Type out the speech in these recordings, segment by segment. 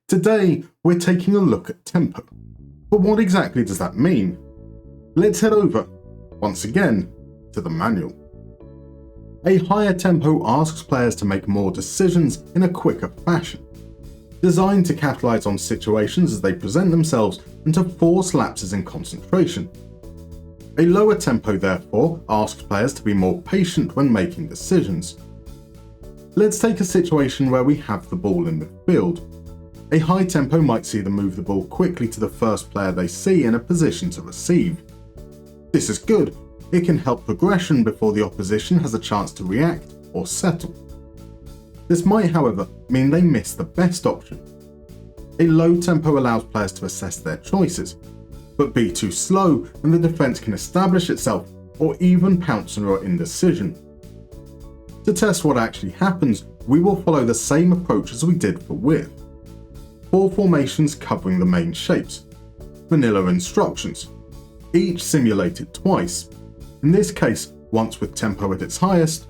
Today, we're taking a look at tempo. But what exactly does that mean? Let's head over, once again, to the manual. A higher tempo asks players to make more decisions in a quicker fashion, designed to capitalize on situations as they present themselves and to force lapses in concentration. A lower tempo, therefore, asks players to be more patient when making decisions. Let's take a situation where we have the ball in midfield. A high tempo might see them move the ball quickly to the first player they see in a position to receive. This is good. It can help progression before the opposition has a chance to react or settle. This might, however, mean they miss the best option. A low tempo allows players to assess their choices, but be too slow and the defense can establish itself or even pounce on your indecision. To test what actually happens, we will follow the same approach as we did for width. 4 formations covering the main shapes. Vanilla instructions, each simulated twice. In this case, once with tempo at its highest,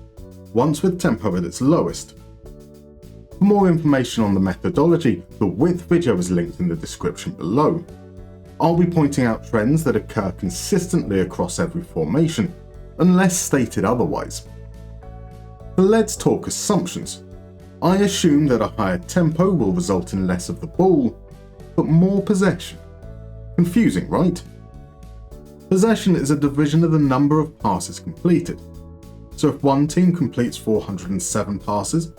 once with tempo at its lowest. For more information on the methodology, the width video is linked in the description below. I'll be pointing out trends that occur consistently across every formation, unless stated otherwise. But let's talk assumptions. I assume that a higher tempo will result in less of the ball, but more possession. Confusing, right? Possession is a division of the number of passes completed. So if one team completes 407 passes,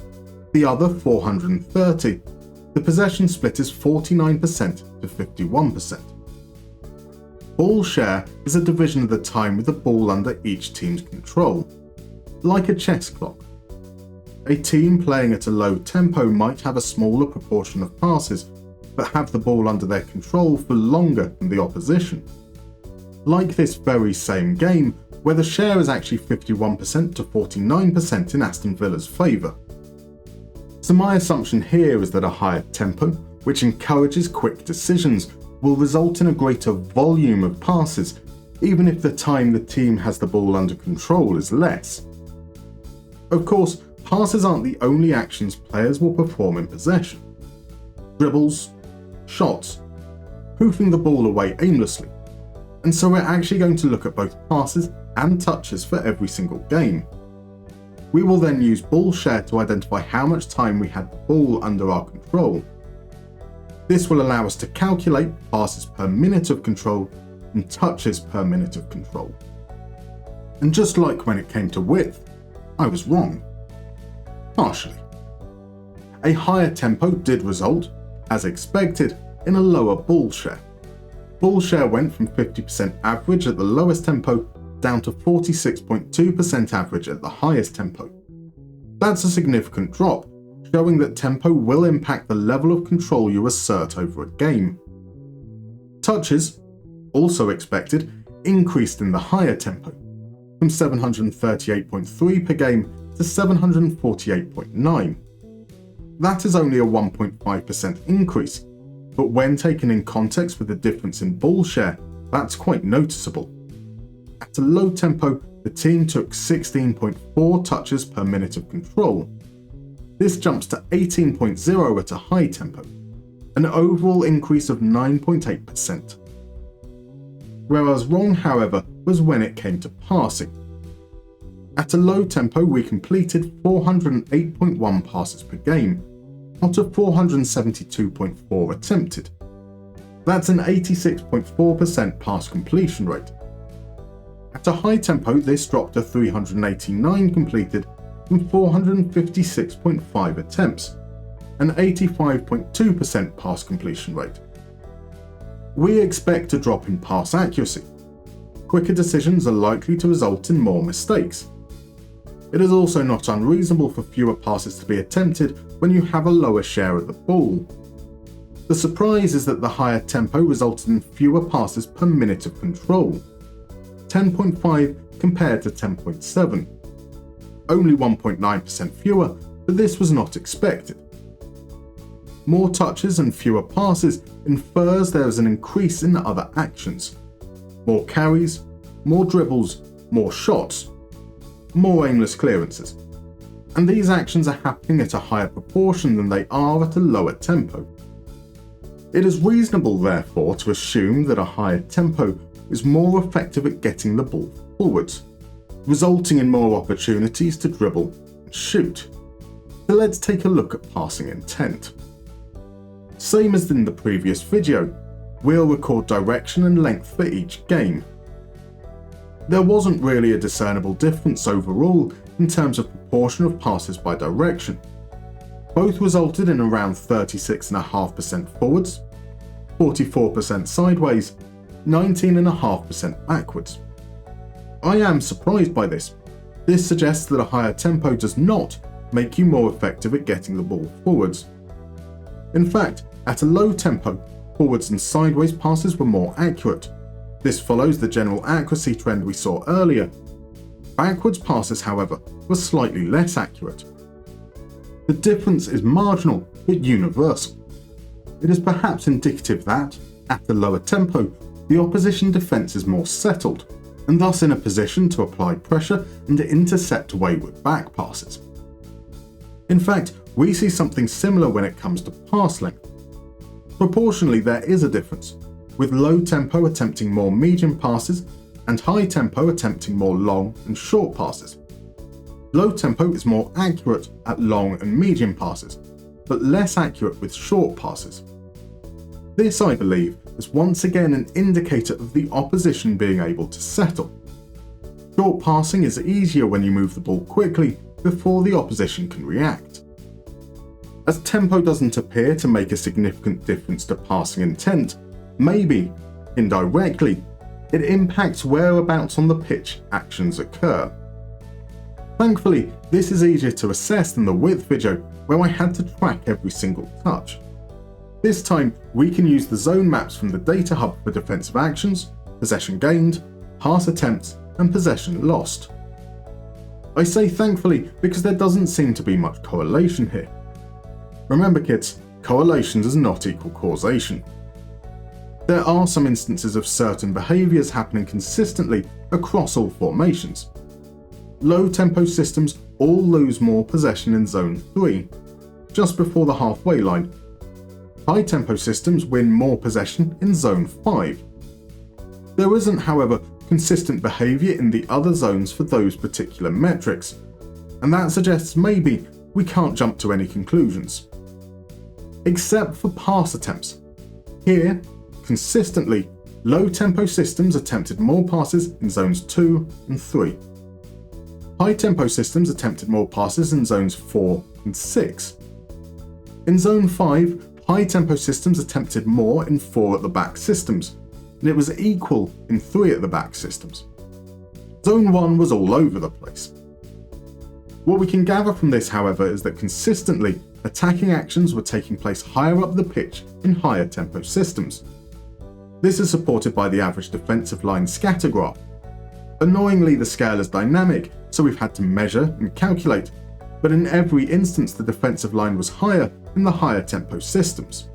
the other 430, the possession split is 49% to 51%. Ball share is a division of the time with the ball under each team's control, like a chess clock. A team playing at a low tempo might have a smaller proportion of passes, but have the ball under their control for longer than the opposition. Like this very same game, where the share is actually 51% to 49% in Aston Villa's favour. So my assumption here is that a higher tempo, which encourages quick decisions, will result in a greater volume of passes, even if the time the team has the ball under control is less. Of course, passes aren't the only actions players will perform in possession. Dribbles, shots, hoofing the ball away aimlessly. And so we're actually going to look at both passes and touches for every single game. We will then use ball share to identify how much time we had the ball under our control. This will allow us to calculate passes per minute of control and touches per minute of control. And just like when it came to width, I was wrong. Partially. A higher tempo did result, as expected, in a lower ball share. Ball share went from 50% average at the lowest tempo down to 46.2% average at the highest tempo. That's a significant drop, showing that tempo will impact the level of control you assert over a game. Touches, also expected, increased in the higher tempo, from 738.3 per game to 748.9. That is only a 1.5% increase, but when taken in context with the difference in ball share, that's quite noticeable. At a low tempo, the team took 16.4 touches per minute of control. This jumps to 18.0 at a high tempo, an overall increase of 9.8%. Where I was wrong, however, was when it came to passing. At a low tempo, we completed 408.1 passes per game, out of 472.4 attempted. That's an 86.4% pass completion rate. At a high tempo, this dropped to 389 completed from 456.5 attempts, an 85.2% pass completion rate. We expect a drop in pass accuracy. Quicker decisions are likely to result in more mistakes. It is also not unreasonable for fewer passes to be attempted when you have a lower share of the ball. The surprise is that the higher tempo resulted in fewer passes per minute of control, 10.5 compared to 10.7. Only 1.9% fewer, but this was not expected. More touches and fewer passes infers there is an increase in other actions. More carries, more dribbles, more shots, more aimless clearances. And these actions are happening at a higher proportion than they are at a lower tempo. It is reasonable, therefore, to assume that a higher tempo is more effective at getting the ball forwards, resulting in more opportunities to dribble and shoot. So let's take a look at passing intent. Same as in the previous video, we'll record direction and length for each game. There wasn't really a discernible difference overall in terms of proportion of passes by direction. Both resulted in around 36.5% forwards, 44% sideways, 19.5% backwards. I am surprised by this. This suggests that a higher tempo does not make you more effective at getting the ball forwards. In fact, at a low tempo, forwards and sideways passes were more accurate. This follows the general accuracy trend we saw earlier. Backwards passes, however, were slightly less accurate. The difference is marginal but universal. It is perhaps indicative that, at the lower tempo, the opposition defence is more settled, and thus in a position to apply pressure and to intercept wayward back passes. In fact, we see something similar when it comes to pass length. Proportionally, there is a difference, with low tempo attempting more medium passes and high tempo attempting more long and short passes. Low tempo is more accurate at long and medium passes, but less accurate with short passes. This, I believe, is once again an indicator of the opposition being able to settle. Short passing is easier when you move the ball quickly before the opposition can react. As tempo doesn't appear to make a significant difference to passing intent, maybe, indirectly, it impacts whereabouts on the pitch actions occur. Thankfully, this is easier to assess than the width video where I had to track every single touch. This time, we can use the zone maps from the data hub for defensive actions, possession gained, pass attempts, and possession lost. I say thankfully because there doesn't seem to be much correlation here. Remember kids, correlation does not equal causation. There are some instances of certain behaviours happening consistently across all formations. Low tempo systems all lose more possession in Zone 3, just before the halfway line. High tempo systems win more possession in Zone 5. There isn't, however, consistent behaviour in the other zones for those particular metrics, and that suggests maybe we can't jump to any conclusions. Except for pass attempts. Here, consistently, low tempo systems attempted more passes in Zones 2 and 3. High tempo systems attempted more passes in Zones 4 and 6. In Zone 5, high tempo systems attempted more in 4 at the back systems, and it was equal in 3 at the back systems. Zone 1 was all over the place. What we can gather from this, however, is that consistently, attacking actions were taking place higher up the pitch in higher tempo systems. This is supported by the average defensive line scatter graph. Annoyingly, the scale is dynamic, so we've had to measure and calculate, but in every instance the defensive line was higher in the higher tempo systems.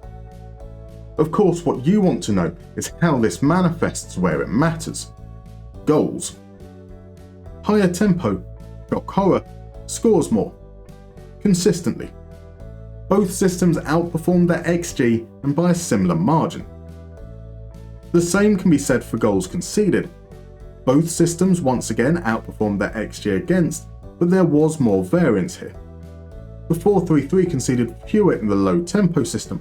Of course, what you want to know is how this manifests where it matters. Goals. Higher tempo, shock horror, scores more. Consistently. Both systems outperformed their XG and by a similar margin. The same can be said for goals conceded. Both systems once again outperformed their XG against, but there was more variance here. The 4-3-3 conceded fewer in the low tempo system,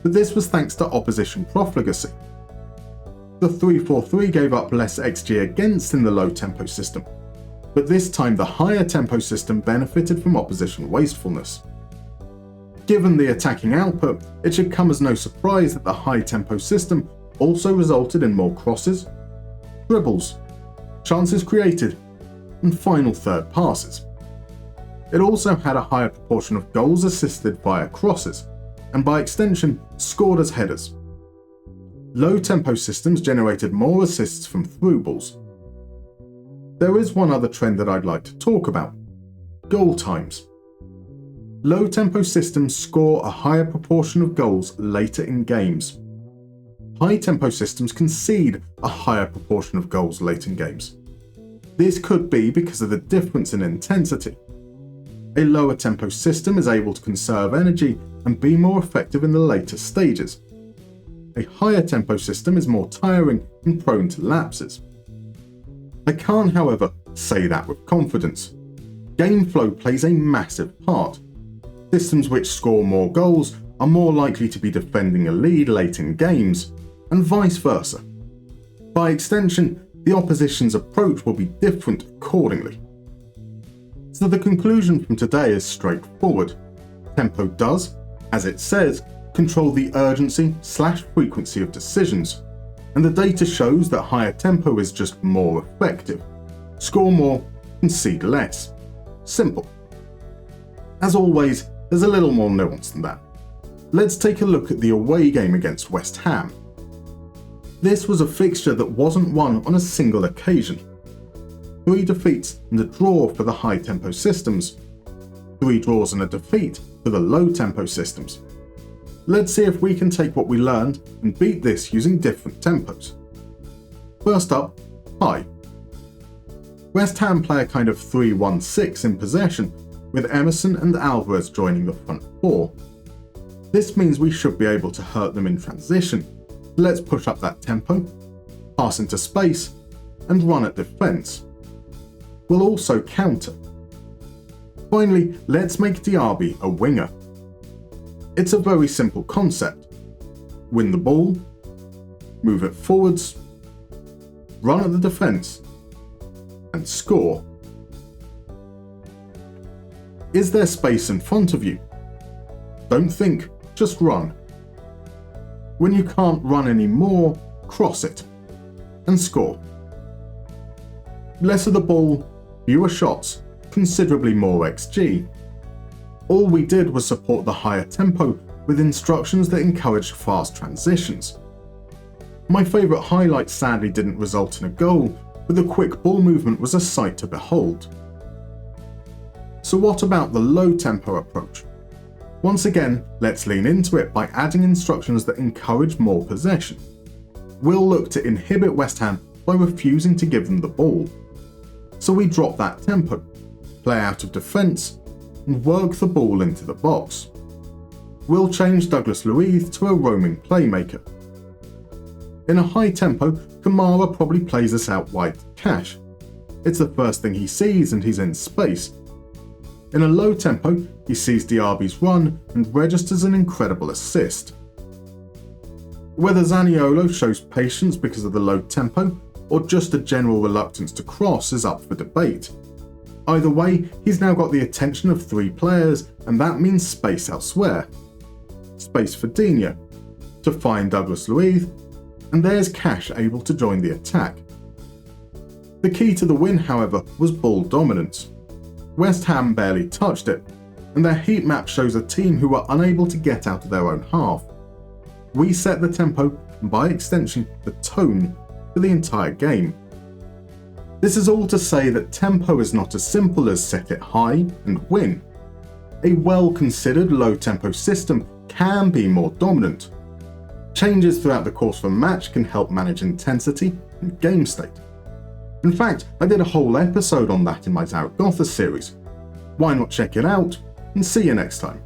but this was thanks to opposition profligacy. The 3-4-3 gave up less XG against in the low tempo system, but this time the higher tempo system benefited from opposition wastefulness. Given the attacking output, it should come as no surprise that the high tempo system also resulted in more crosses, dribbles, chances created, and final third passes. It also had a higher proportion of goals assisted via crosses, and by extension, scored as headers. Low tempo systems generated more assists from through balls. There is one other trend that I'd like to talk about: goal times. Low tempo systems score a higher proportion of goals later in games. High tempo systems concede a higher proportion of goals late in games. This could be because of the difference in intensity. A lower tempo system is able to conserve energy and be more effective in the later stages. a higher tempo system is more tiring and prone to lapses. I can't, however, say that with confidence. Game flow plays a massive part. Systems which score more goals are more likely to be defending a lead late in games, and vice versa. By extension, the opposition's approach will be different accordingly. So the conclusion from today is straightforward. Tempo does, as it says, control the urgency/frequency of decisions, and the data shows that higher tempo is just more effective. Score more, concede less. Simple. As always, there's a little more nuance than that. Let's take a look at the away game against West Ham. This was a fixture that wasn't won on a single occasion. 3 defeats and a draw for the high-tempo systems. 3 draws and a defeat for the low-tempo systems. Let's see if we can take what we learned and beat this using different tempos. First up, high. West Ham play a kind of 3-1-6 in possession, with Emerson and Alvarez joining the front 4. This means we should be able to hurt them in transition. Let's push up that tempo, pass into space, and run at defence. We'll also counter. Finally, let's make Diaby a winger. It's a very simple concept. Win the ball, move it forwards, run at the defence, and score. Is there space in front of you? Don't think, just run. When you can't run anymore, cross it and score. Less of the ball, fewer shots, considerably more XG. All we did was support the higher tempo with instructions that encouraged fast transitions. My favourite highlight sadly didn't result in a goal, but the quick ball movement was a sight to behold. So what about the low tempo approach? Once again, let's lean into it by adding instructions that encourage more possession. We'll look to inhibit West Ham by refusing to give them the ball. So we drop that tempo, play out of defence, and work the ball into the box. We'll change Douglas Luiz to a roaming playmaker. In a high tempo, Kamara probably plays us out wide to Cash. It's the first thing he sees and he's in space. In a low tempo, he sees Diaby's run and registers an incredible assist. Whether Zaniolo shows patience because of the low tempo, or just a general reluctance to cross is up for debate. Either way, he's now got the attention of 3 players, and that means space elsewhere. Space for Digne, to find Douglas Luiz, and there's Cash able to join the attack. The key to the win, however, was ball dominance. West Ham barely touched it, and their heat map shows a team who were unable to get out of their own half. We set the tempo, and by extension, the tone, for the entire game. This is all to say that tempo is not as simple as set it high and win. A well-considered low-tempo system can be more dominant. Changes throughout the course of a match can help manage intensity and game state. In fact, I did a whole episode on that in my Zaragoza series. Why not check it out, and see you next time.